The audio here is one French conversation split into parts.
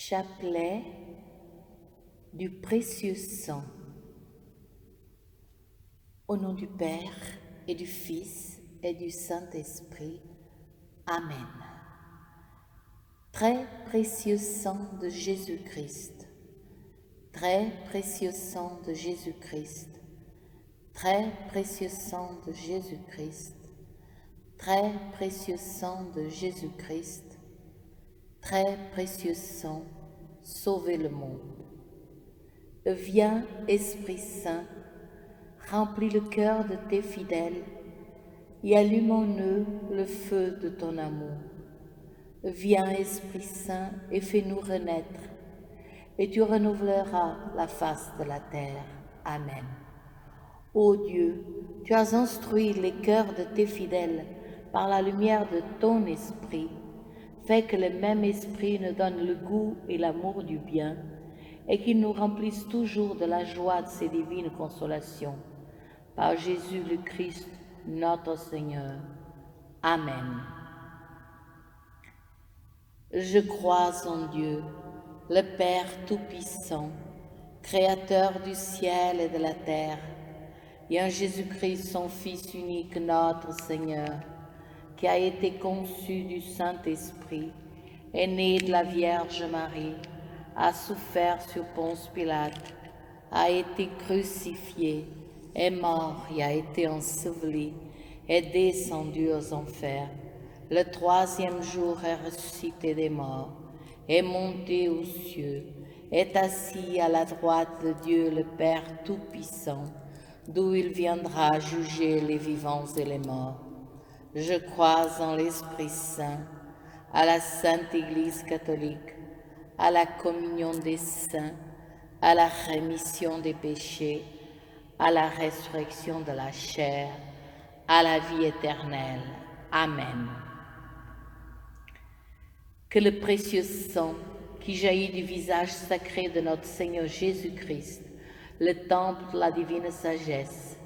Chapelet du précieux sang. Au nom du Père et du Fils et du Saint-Esprit. Amen. Très précieux sang de Jésus-Christ, très précieux sang de Jésus-Christ, très précieux sang de Jésus-Christ, très précieux sang de Jésus-Christ, très précieux sang, sauvez le monde. Viens, Esprit Saint, remplis le cœur de tes fidèles et allume en eux le feu de ton amour. Viens, Esprit Saint, et fais-nous renaître, et tu renouvelleras la face de la terre. Amen. Ô Dieu, tu as instruit les cœurs de tes fidèles par la lumière de ton Esprit. Fais que le même Esprit nous donne le goût et l'amour du bien, et qu'il nous remplisse toujours de la joie de ses divines consolations. Par Jésus le Christ, notre Seigneur. Amen. Je crois en Dieu, le Père Tout-Puissant, Créateur du ciel et de la terre, et en Jésus-Christ, son Fils unique, notre Seigneur, qui a été conçu du Saint-Esprit, est né de la Vierge Marie, a souffert sur Ponce Pilate, a été crucifié, est mort et a été enseveli, est descendu aux enfers. Le troisième jour est ressuscité des morts, est monté aux cieux, est assis à la droite de Dieu le Père Tout-Puissant, d'où il viendra juger les vivants et les morts. Je crois en l'Esprit Saint, à la Sainte Église catholique, à la communion des saints, à la rémission des péchés, à la résurrection de la chair, à la vie éternelle. Amen. Que le précieux sang qui jaillit du visage sacré de notre Seigneur Jésus-Christ, le temple de la divine sagesse,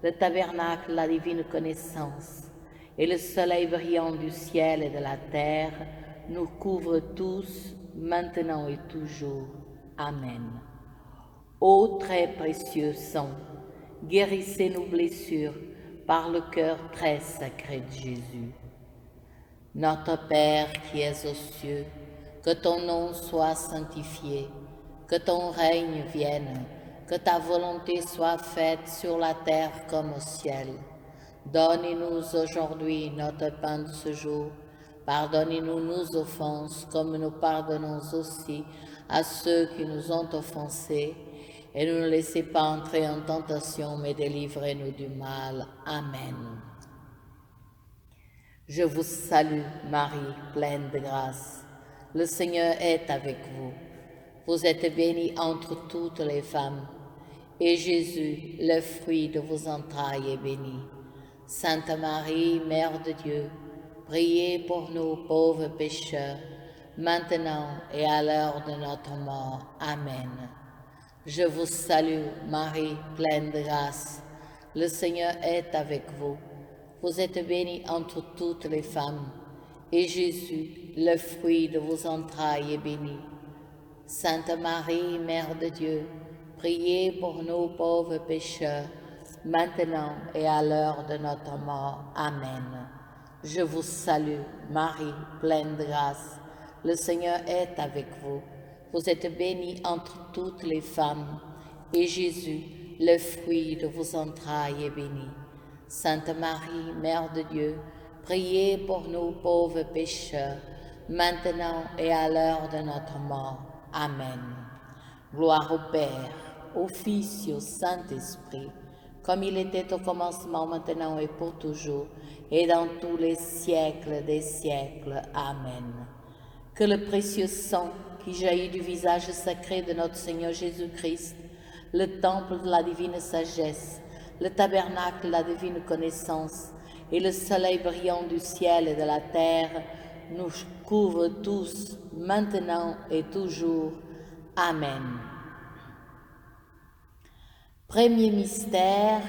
le tabernacle de la divine connaissance et le soleil brillant du ciel et de la terre nous couvrent tous, maintenant et toujours. Amen. Ô très précieux sang, guérissez nos blessures par le cœur très sacré de Jésus. Notre Père qui es aux cieux, que ton nom soit sanctifié, que ton règne vienne, que ta volonté soit faite sur la terre comme au ciel. Donne-nous aujourd'hui notre pain de ce jour. Pardonnez-nous nos offenses comme nous pardonnons aussi à ceux qui nous ont offensés. Et ne nous laissez pas entrer en tentation, mais délivrez-nous du mal. Amen. Je vous salue, Marie, pleine de grâce. Le Seigneur est avec vous. Vous êtes bénie entre toutes les femmes, et Jésus, le fruit de vos entrailles, est béni. Sainte Marie, Mère de Dieu, priez pour nous pauvres pécheurs, maintenant et à l'heure de notre mort. Amen. Je vous salue, Marie, pleine de grâce. Le Seigneur est avec vous. Vous êtes bénie entre toutes les femmes, et Jésus, le fruit de vos entrailles, est béni. Sainte Marie, Mère de Dieu, priez pour nous pauvres pécheurs, maintenant et à l'heure de notre mort. Amen. Je vous salue, Marie, pleine de grâce. Le Seigneur est avec vous. Vous êtes bénie entre toutes les femmes, et Jésus, le fruit de vos entrailles, est béni. Sainte Marie, Mère de Dieu, priez pour nous pauvres pécheurs, maintenant et à l'heure de notre mort. Amen. Gloire au Père, au Fils et au Saint-Esprit, comme il était au commencement, maintenant et pour toujours, et dans tous les siècles des siècles. Amen. Que le précieux sang qui jaillit du visage sacré de notre Seigneur Jésus-Christ, le temple de la divine sagesse, le tabernacle de la divine connaissance et le soleil brillant du ciel et de la terre nous couvrent tous, maintenant et toujours. Amen. Premier mystère,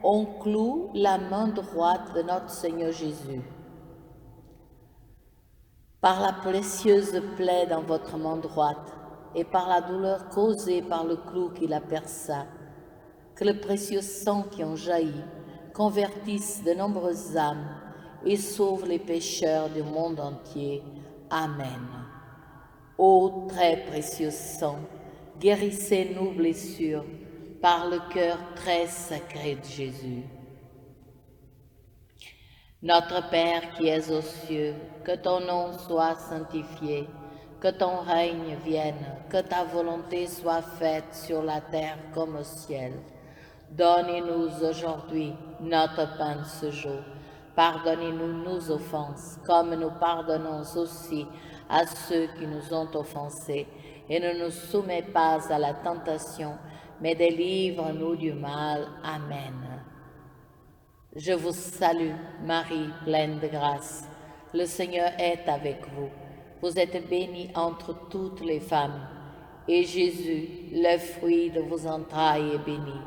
on cloue la main droite de notre Seigneur Jésus. Par la précieuse plaie dans votre main droite et par la douleur causée par le clou qui la perça, que le précieux sang qui en jaillit convertisse de nombreuses âmes et sauve les pécheurs du monde entier. Amen. Ô très précieux sang, guérissez nos blessures par le cœur très sacré de Jésus. Notre Père qui es aux cieux, que ton nom soit sanctifié, que ton règne vienne, que ta volonté soit faite sur la terre comme au ciel. Donne-nous aujourd'hui notre pain de ce jour. Pardonnez-nous nos offenses, comme nous pardonnons aussi à ceux qui nous ont offensés. Et ne nous soumets pas à la tentation, mais délivre-nous du mal. Amen. Je vous salue, Marie, pleine de grâce. Le Seigneur est avec vous. Vous êtes bénie entre toutes les femmes, et Jésus, le fruit de vos entrailles, est béni.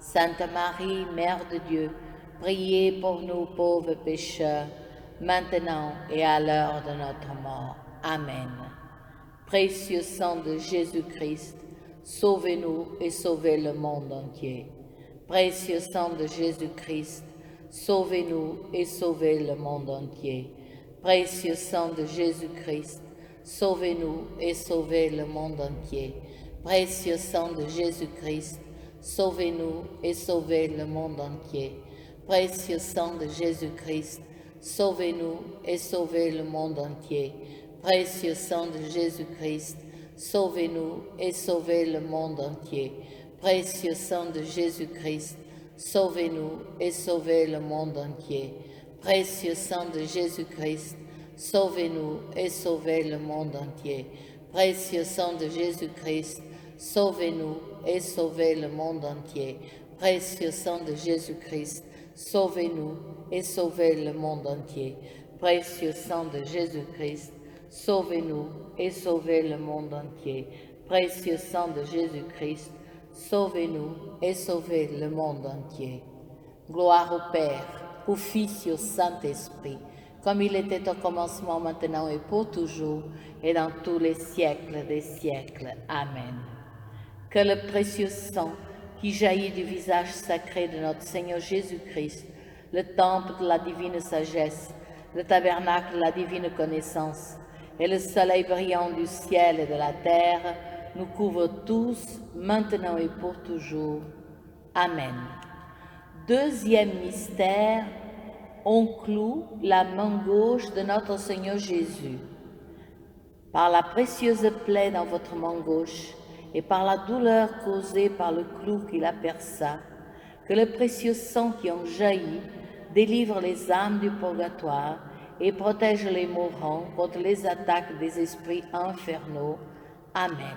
Sainte Marie, Mère de Dieu, priez pour nous pauvres pécheurs, maintenant et à l'heure de notre mort. Amen. Précieux sang de Jésus-Christ, sauvez-nous et sauvez le monde entier. Précieux sang de Jésus-Christ, sauvez-nous et sauvez le monde entier. Précieux sang de Jésus-Christ, sauvez-nous et sauvez le monde entier. Précieux sang de Jésus-Christ, sauvez-nous et sauvez le monde entier. Précieux sang de Jésus-Christ, sauvez-nous et sauvez le monde entier. Précieux sang de Jésus-Christ, sauvez-nous et sauvez le monde entier. Précieux sang de Jésus-Christ, sauvez-nous et sauvez le monde entier. Précieux sang de Jésus-Christ, sauvez-nous et sauvez le monde entier. Précieux sang de Jésus-Christ, sauvez-nous et sauvez le monde entier. Précieux sang de Jésus-Christ, sauvez-nous et sauvez le monde entier. Précieux sang de Jésus-Christ, sauvez-nous et sauvez le monde entier. Précieux sang de Jésus-Christ, sauvez-nous et sauvez le monde entier. Gloire au Père, au Fils et au Saint-Esprit, comme il était au commencement, maintenant et pour toujours, et dans tous les siècles des siècles. Amen. Que le précieux sang qui jaillit du visage sacré de notre Seigneur Jésus-Christ, le temple de la divine sagesse, le tabernacle de la divine connaissance, et le soleil brillant du ciel et de la terre, nous couvre tous, maintenant et pour toujours. Amen. Deuxième mystère, on cloue la main gauche de notre Seigneur Jésus. Par la précieuse plaie dans votre main gauche et par la douleur causée par le clou qui la perça, que le précieux sang qui en jaillit délivre les âmes du purgatoire et protège les mourants contre les attaques des esprits infernaux. Amen.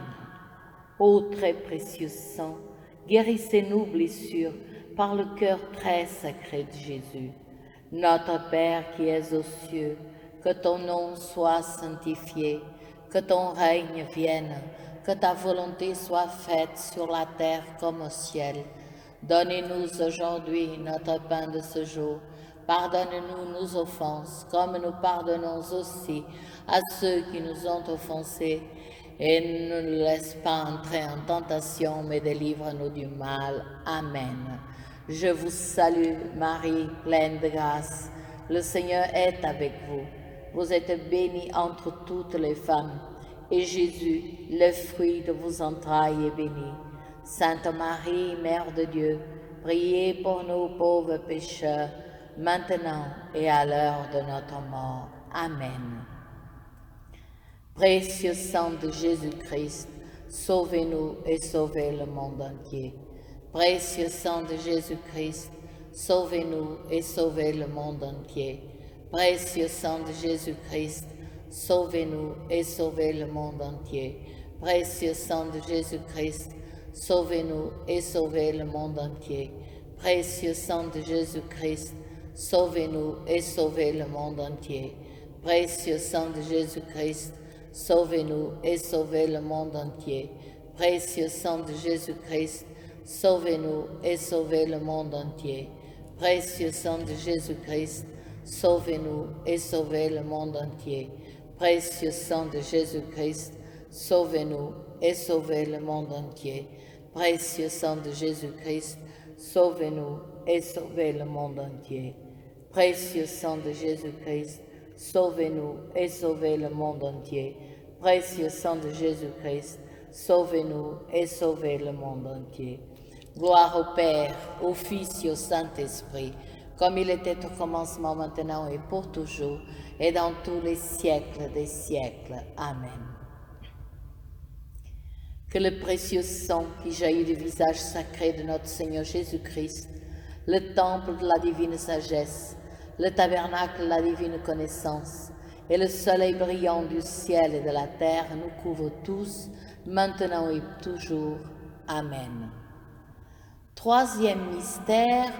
Ô très précieux sang, guérissez nos blessures par le cœur très sacré de Jésus. Notre Père qui es aux cieux, que ton nom soit sanctifié, que ton règne vienne, que ta volonté soit faite sur la terre comme au ciel. Donnez-nous aujourd'hui notre pain de ce jour. Pardonne-nous nos offenses, comme nous pardonnons aussi à ceux qui nous ont offensés. Et ne nous laisse pas entrer en tentation, mais délivre-nous du mal. Amen. Je vous salue, Marie, pleine de grâce. Le Seigneur est avec vous. Vous êtes bénie entre toutes les femmes, et Jésus, le fruit de vos entrailles, est béni. Sainte Marie, Mère de Dieu, priez pour nous pauvres pécheurs, maintenant et à l'heure de notre mort. Amen. Précieux sang de Jésus-Christ, sauvez-nous et sauvez le monde entier. Précieux sang de Jésus-Christ, sauvez-nous et sauvez le monde entier. Précieux sang de Jésus-Christ, sauvez-nous et sauvez le monde entier. Précieux sang de Jésus-Christ, sauvez-nous et sauvez le monde entier. Précieux sang de Jésus-Christ, sauvez-nous et sauvez le monde entier. Précieux sang de Jésus-Christ, sauvez-nous et sauvez le monde entier. Précieux sang de Jésus-Christ, sauvez-nous et sauvez le monde entier. Précieux sang de Jésus-Christ, sauvez-nous et sauvez le monde entier. Précieux sang de Jésus-Christ, sauvez-nous et sauvez le monde entier. Précieux sang de Jésus-Christ, sauvez-nous et sauvez le monde entier. Précieux sang de Jésus-Christ, sauvez-nous et sauvez le monde entier. Précieux sang de Jésus-Christ, sauvez-nous et sauvez le monde entier. Gloire au Père, au Fils et au Saint-Esprit, comme il était au commencement, maintenant et pour toujours, et dans tous les siècles des siècles. Amen. Que le précieux sang qui jaillit du visage sacré de notre Seigneur Jésus-Christ, le temple de la divine sagesse, le tabernacle de la divine connaissance, et le soleil brillant du ciel et de la terre nous couvrent tous, maintenant et toujours. Amen. Troisième mystère,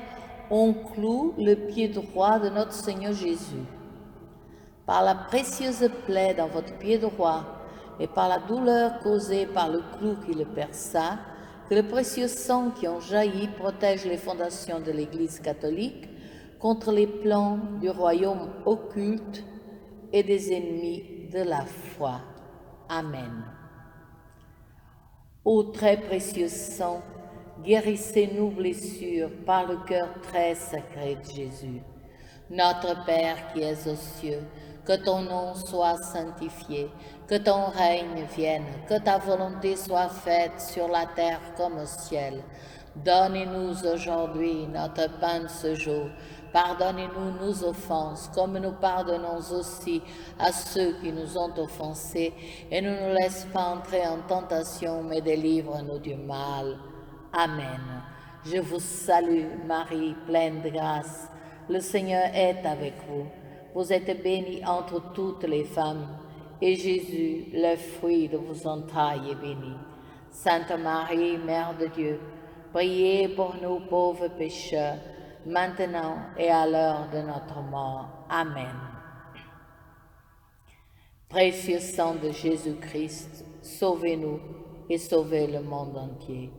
on cloue le pied droit de notre Seigneur Jésus. Par la précieuse plaie dans votre pied droit et par la douleur causée par le clou qui le perça, que le précieux sang qui en jaillit protège les fondations de l'Église catholique contre les plans du royaume occulte et des ennemis de la foi. Amen. Ô très précieux sang, guérissez nos blessures par le cœur très sacré de Jésus. Notre Père qui es aux cieux, que ton nom soit sanctifié, que ton règne vienne, que ta volonté soit faite sur la terre comme au ciel. Donnez-nous aujourd'hui notre pain de ce jour. Pardonnez-nous nos offenses, comme nous pardonnons aussi à ceux qui nous ont offensés, et ne nous laisse pas entrer en tentation, mais délivre-nous du mal. Amen. Je vous salue, Marie, pleine de grâce. Le Seigneur est avec vous. Vous êtes bénie entre toutes les femmes, et Jésus, le fruit de vos entrailles, est béni. Sainte Marie, Mère de Dieu, priez pour nous pauvres pécheurs, maintenant et à l'heure de notre mort. Amen. Précieux sang de Jésus-Christ, sauvez-nous et sauvez le monde entier.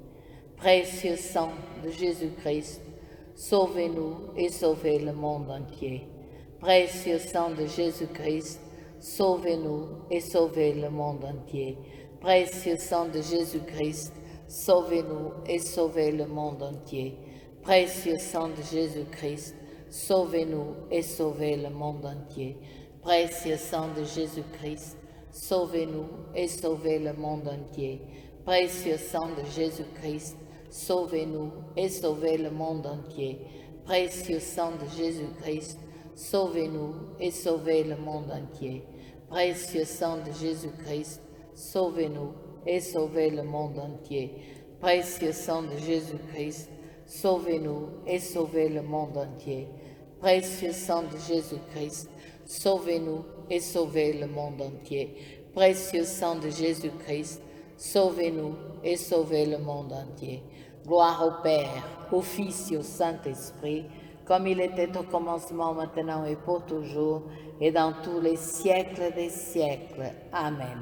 Précieux sang de Jésus-Christ, sauvez-nous et sauvez le monde entier. Précieux sang de Jésus-Christ, sauvez-nous et sauvez le monde entier. Précieux sang de Jésus-Christ, sauvez-nous et sauvez le monde entier. Précieux sang de Jésus-Christ, sauvez-nous et sauvez le monde entier. Précieux sang de Jésus-Christ, sauvez-nous et sauvez le monde entier. Précieux sang de Jésus-Christ, sauvez-nous et sauvez le monde entier. Précieux sang de Jésus-Christ, sauvez-nous et sauvez le monde entier. Précieux sang de Jésus-Christ, sauvez-nous et sauvez le monde entier. Précieux sang de Jésus-Christ, sauvez-nous et sauvez le monde entier. Précieux sang de Jésus-Christ, sauvez-nous et sauvez le monde entier. Précieux sang de Jésus-Christ, sauvez-nous et sauvez le monde entier. Gloire au Père, au Fils et au Saint-Esprit, comme il était au commencement, maintenant et pour toujours, et dans tous les siècles des siècles. Amen.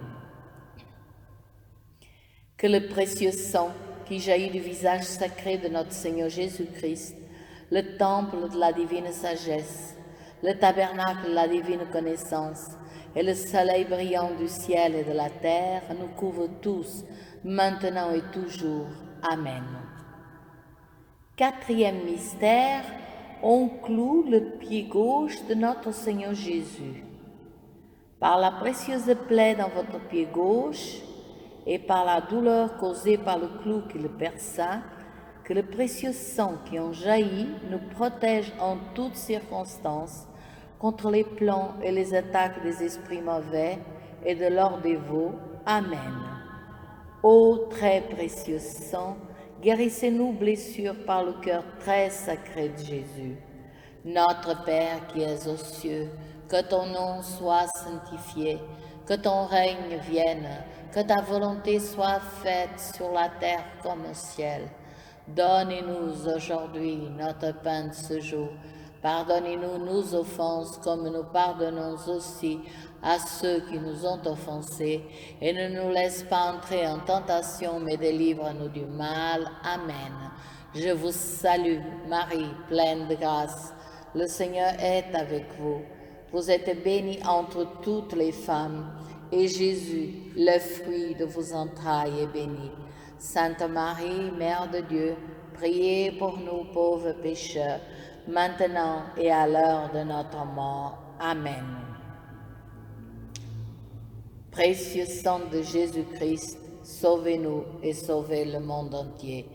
Que le précieux sang qui jaillit du visage sacré de notre Seigneur Jésus-Christ, le temple de la divine sagesse, le tabernacle de la divine connaissance, et le soleil brillant du ciel et de la terre nous couvrent tous, maintenant et toujours. Amen. Quatrième mystère, on cloue le pied gauche de notre Seigneur Jésus. Par la précieuse plaie dans votre pied gauche et par la douleur causée par le clou qui le perça, que le précieux sang qui en jaillit nous protège en toutes circonstances contre les plans et les attaques des esprits mauvais et de leurs dévots. Amen. Ô très précieux sang, guérissez-nous blessures par le cœur très sacré de Jésus. Notre Père qui es aux cieux, que ton nom soit sanctifié, que ton règne vienne, que ta volonté soit faite sur la terre comme au ciel. Donnez-nous aujourd'hui notre pain de ce jour. Pardonnez-nous nos offenses comme nous pardonnons aussi à ceux qui nous ont offensés, et ne nous laisse pas entrer en tentation, mais délivre-nous du mal. Amen. Je vous salue, Marie, pleine de grâce. Le Seigneur est avec vous. Vous êtes bénie entre toutes les femmes, et Jésus, le fruit de vos entrailles, est béni. Sainte Marie, Mère de Dieu, priez pour nous pauvres pécheurs, maintenant et à l'heure de notre mort. Amen. Précieux sang de Jésus-Christ, sauvez-nous et sauvez le monde entier.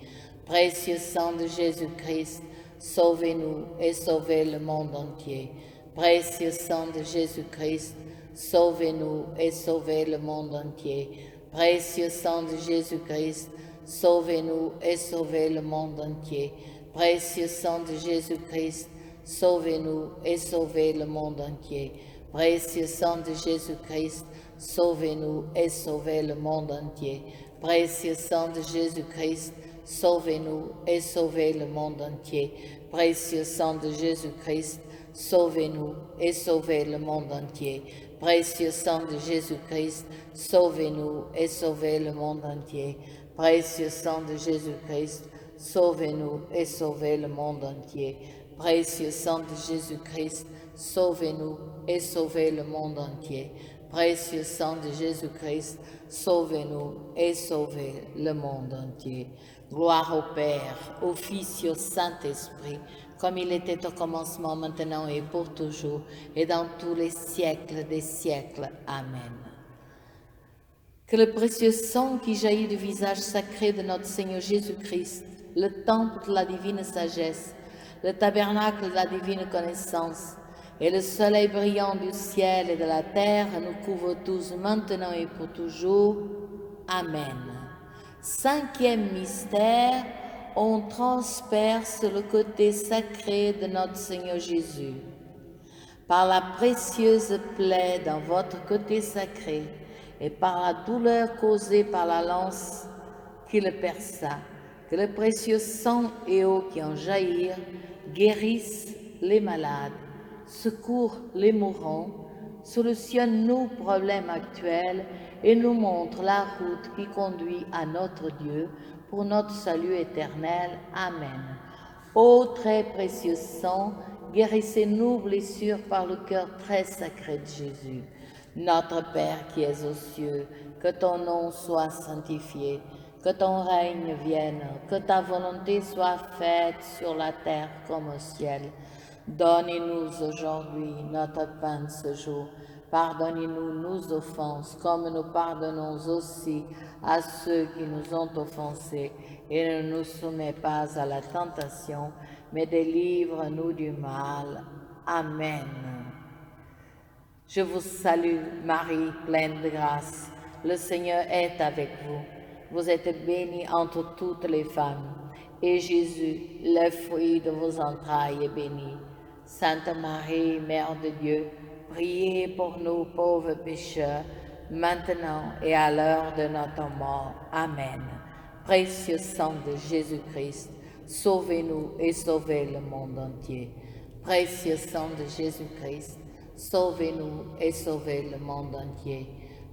Précieux sang de Jésus-Christ, sauvez-nous et sauvez le monde entier. Précieux sang de Jésus-Christ, sauvez-nous et sauvez le monde entier. Précieux sang de Jésus-Christ, sauvez-nous et sauvez le monde entier. Précieux sang de Jésus-Christ, sauvez-nous et sauvez le monde entier. Précieux sang de Jésus-Christ, sauvez-nous et sauvez le monde entier. Précieux sang de Jésus-Christ, sauvez-nous et sauvez le monde entier. Précieux sang de Jésus-Christ, sauvez-nous et sauvez le monde entier. Précieux sang de Jésus-Christ, sauvez-nous et sauvez le monde entier. Précieux sang de Jésus-Christ, sauvez-nous et sauvez le monde entier. Précieux sang de Jésus-Christ, sauvez-nous et sauvez le monde entier. Précieux sang de Jésus-Christ, sauvez-nous et sauvez le monde entier. Gloire au Père, au Fils et au Saint-Esprit, comme il était au commencement, maintenant et pour toujours, et dans tous les siècles des siècles. Amen. Que le précieux sang qui jaillit du visage sacré de notre Seigneur Jésus-Christ, le temple de la divine sagesse, le tabernacle de la divine connaissance, et le soleil brillant du ciel et de la terre nous couvre tous maintenant et pour toujours. Amen. Cinquième mystère, on transperce le côté sacré de notre Seigneur Jésus. Par la précieuse plaie dans votre côté sacré et par la douleur causée par la lance qui le perça, que le précieux sang et eau qui en jaillirent guérissent les malades, secours les mourants, solutionne nos problèmes actuels et nous montre la route qui conduit à notre Dieu pour notre salut éternel. Amen. Ô très précieux sang, guérissez nos blessures par le cœur très sacré de Jésus. Notre Père qui es aux cieux, que ton nom soit sanctifié, que ton règne vienne, que ta volonté soit faite sur la terre comme au ciel. Donnez-nous aujourd'hui notre pain de ce jour. Pardonnez-nous nos offenses, comme nous pardonnons aussi à ceux qui nous ont offensés. Et ne nous soumets pas à la tentation, mais délivre-nous du mal. Amen. Je vous salue, Marie, pleine de grâce. Le Seigneur est avec vous. Vous êtes bénie entre toutes les femmes, et Jésus, le fruit de vos entrailles, est béni. Sainte Marie, Mère de Dieu, priez pour nous pauvres pécheurs, maintenant et à l'heure de notre mort. Amen. Précieux sang de Jésus-Christ, sauvez-nous et sauvez le monde entier. Précieux sang de Jésus-Christ, sauvez-nous et sauvez le monde entier.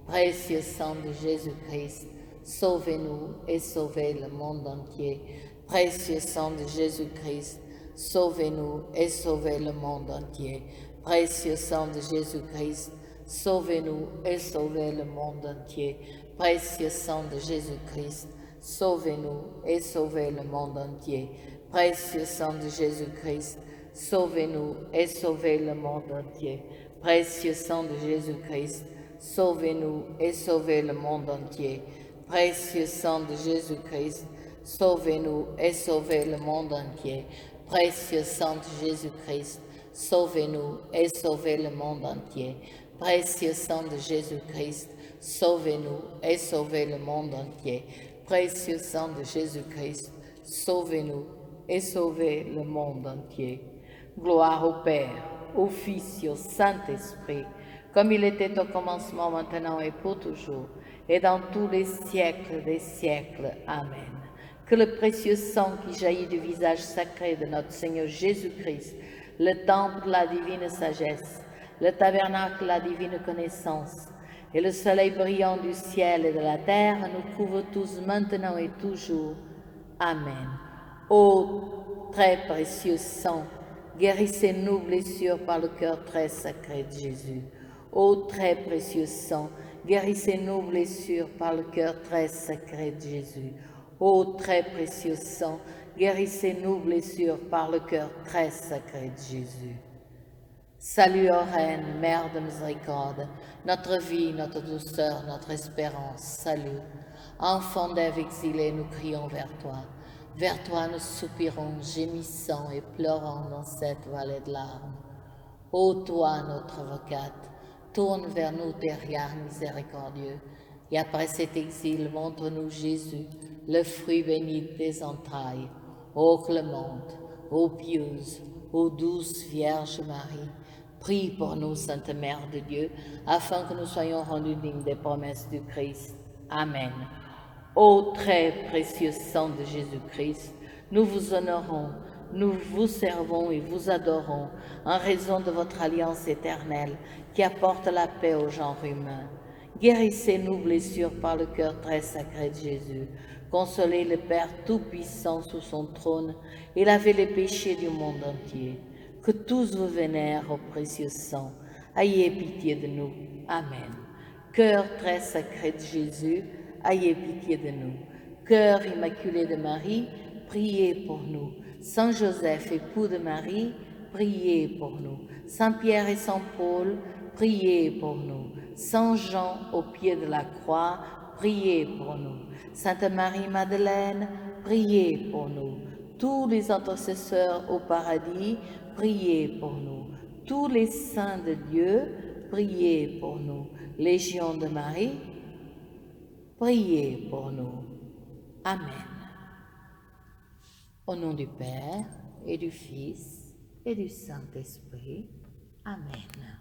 Précieux sang de Jésus-Christ, sauvez-nous et sauvez le monde entier. Précieux sang de Jésus-Christ, sauvez-nous et sauvez le monde entier. Précieux sang de Jésus-Christ, sauvez-nous et sauvez le monde entier. Précieux sang de Jésus-Christ, sauvez-nous et sauvez le monde entier. Précieux sang de Jésus-Christ, sauvez-nous et sauvez le monde entier. Précieux sang de Jésus-Christ, sauvez-nous et sauvez le monde entier. Précieux sang de Jésus-Christ, sauvez-nous et sauvez le monde entier. Précieux sang de Jésus-Christ, sauvez-nous et sauvez le monde entier. Précieux sang de Jésus-Christ, sauvez-nous et sauvez le monde entier. Précieux sang de Jésus-Christ, sauvez-nous et sauvez le monde entier. Gloire au Père, au Fils et au Saint-Esprit, comme il était au commencement, maintenant et pour toujours, et dans tous les siècles des siècles. Amen. Que le précieux sang qui jaillit du visage sacré de notre Seigneur Jésus-Christ, le temple de la divine sagesse, le tabernacle de la divine connaissance, et le soleil brillant du ciel et de la terre nous couvrent tous maintenant et toujours. Amen. Ô très précieux sang, guérissez nos blessures par le cœur très sacré de Jésus. Ô très précieux sang, guérissez nos blessures par le cœur très sacré de Jésus. Ô très précieux sang, guérissez nos blessures par le cœur très sacré de Jésus. Salut, ô Reine, Mère de miséricorde, notre vie, notre douceur, notre espérance, salut. Enfants d'Ève exilés, nous crions vers toi. Vers toi nous soupirons, gémissant et pleurant dans cette vallée de larmes. Ô toi, notre avocate, tourne vers nous tes regards miséricordieux, et après cet exil, montre-nous Jésus, le fruit béni de tes entrailles. Ô clémente, ô pieuse, ô douce Vierge Marie, prie pour nous, Sainte Mère de Dieu, afin que nous soyons rendus dignes des promesses du Christ. Amen. Ô très précieux sang de Jésus-Christ, nous vous honorons, nous vous servons et vous adorons en raison de votre alliance éternelle qui apporte la paix au genre humain. Guérissez nos blessures par le cœur très sacré de Jésus. Consolez le Père Tout-Puissant sous son trône et lavez les péchés du monde entier. Que tous vous vénèrent au précieux sang. Ayez pitié de nous. Amen. Cœur très sacré de Jésus, ayez pitié de nous. Cœur immaculé de Marie, priez pour nous. Saint Joseph, époux de Marie, priez pour nous. Saint Pierre et Saint Paul, priez pour nous. Saint Jean au pied de la croix, priez pour nous. Sainte Marie-Madeleine, priez pour nous. Tous les intercesseurs au paradis, priez pour nous. Tous les saints de Dieu, priez pour nous. Légion de Marie, priez pour nous. Amen. Au nom du Père et du Fils et du Saint-Esprit. Amen.